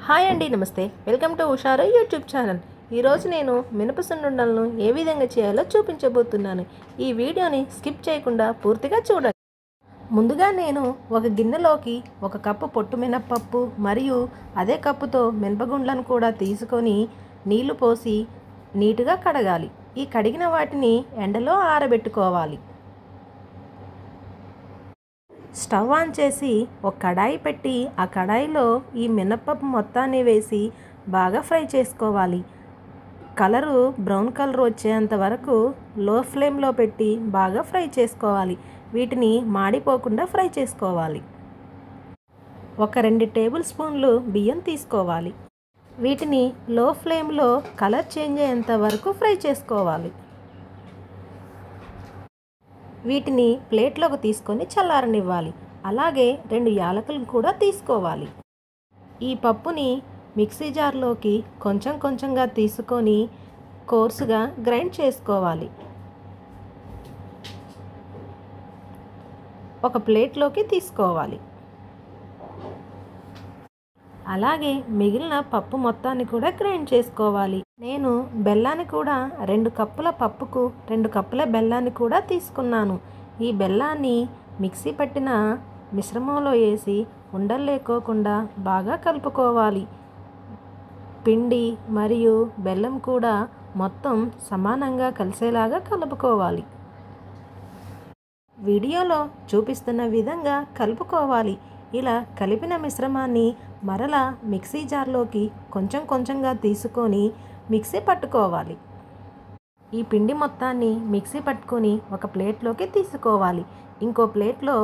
Hi అండి, నమస్తే. Welcome to Usharo YouTube channel. ఈరోజు నేను మినప సున్నుండలను ఏ విధంగా చేయాలో చూపించబోతున్నాను. ఈ వీడియోని స్కిప్ చేయకుండా పూర్తిగా చూడండి. ముందుగా నేను ఒక గిన్నెలోకి 1 కప్పు పొట్టు మినప్పప్పు మరియు అదే కప్పుతో మినపగుండ్లను కూడా తీసుకొని నీళ్లు పోసి నీట్గా కడగాలి. ఈ కడిగిన వాటిని ఎండలో ఆరబెట్టుకోవాలి. స్టవ్ ఆన్ చేసి ఒక కడాయి పెట్టి ఆ కడాయిలో ఈ మినప్పప్పు మొత్తాన్ని వేసి బాగా ఫ్రై చేసుకోవాలి. కలరు బ్రౌన్ కలర్ వచ్చేంత వరకు లో ఫ్లేమ్లో పెట్టి బాగా ఫ్రై చేసుకోవాలి. వీటిని మాడిపోకుండా ఫ్రై చేసుకోవాలి. ఒక 2 టేబుల్ స్పూన్లు బియ్యం తీసుకోవాలి. వీటిని లో ఫ్లేమ్లో కలర్ చేంజ్ అయ్యేంత వరకు ఫ్రై చేసుకోవాలి. వీటిని ప్లేట్లోకి తీసుకొని చల్లారనివ్వాలి. అలాగే 2 యాలకులను కూడా తీసుకోవాలి. ఈ పప్పుని మిక్సీ జార్లోకి కొంచెం కొంచెంగా తీసుకొని కోర్సుగా గ్రైండ్ చేసుకోవాలి. ఒక ప్లేట్లోకి తీసుకోవాలి. అలాగే మిగిలిన పప్పు మొత్తాన్ని కూడా గ్రైండ్ చేసుకోవాలి. నేను బెల్లాన్ని కూడా 2 కప్పుల పప్పుకు 2 కప్పుల బెల్లాన్ని కూడా తీసుకున్నాను. ఈ బెల్లాన్ని మిక్సీ పట్టిన మిశ్రమంలో వేసి ఉండలు లేకోకుండా బాగా కలుపుకోవాలి. పిండి మరియు బెల్లం కూడా మొత్తం సమానంగా కలిసేలాగా కలుపుకోవాలి. వీడియోలో చూపిస్తున్న విధంగా కలుపుకోవాలి. ఇలా కలిపిన మిశ్రమాన్ని మరలా మిక్సీ జార్లోకి కొంచెం కొంచెంగా తీసుకొని మిక్సీ పట్టుకోవాలి. ఈ పిండి మొత్తాన్ని మిక్సీ పట్టుకొని ఒక ప్లేట్లోకి తీసుకోవాలి. ఇంకో ప్లేట్లో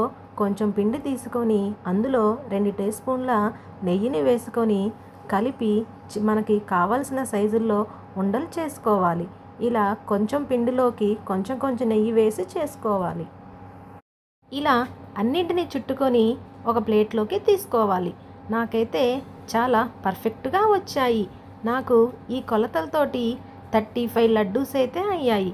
కొంచెం పిండి తీసుకొని అందులో 2 టీ స్పూన్ల నెయ్యిని వేసుకొని కలిపి మనకి కావలసిన సైజుల్లో ఉండలు చేసుకోవాలి. ఇలా కొంచెం పిండిలోకి కొంచెం కొంచెం నెయ్యి వేసి చేసుకోవాలి. ఇలా అన్నింటినీ చుట్టుకొని ఒక ప్లేట్లోకి తీసుకోవాలి. నాకైతే చాలా పర్ఫెక్ట్గా వచ్చాయి. నాకు ఈ కొలతలతోటి 35 లడ్డూస్ అయితే అయ్యాయి.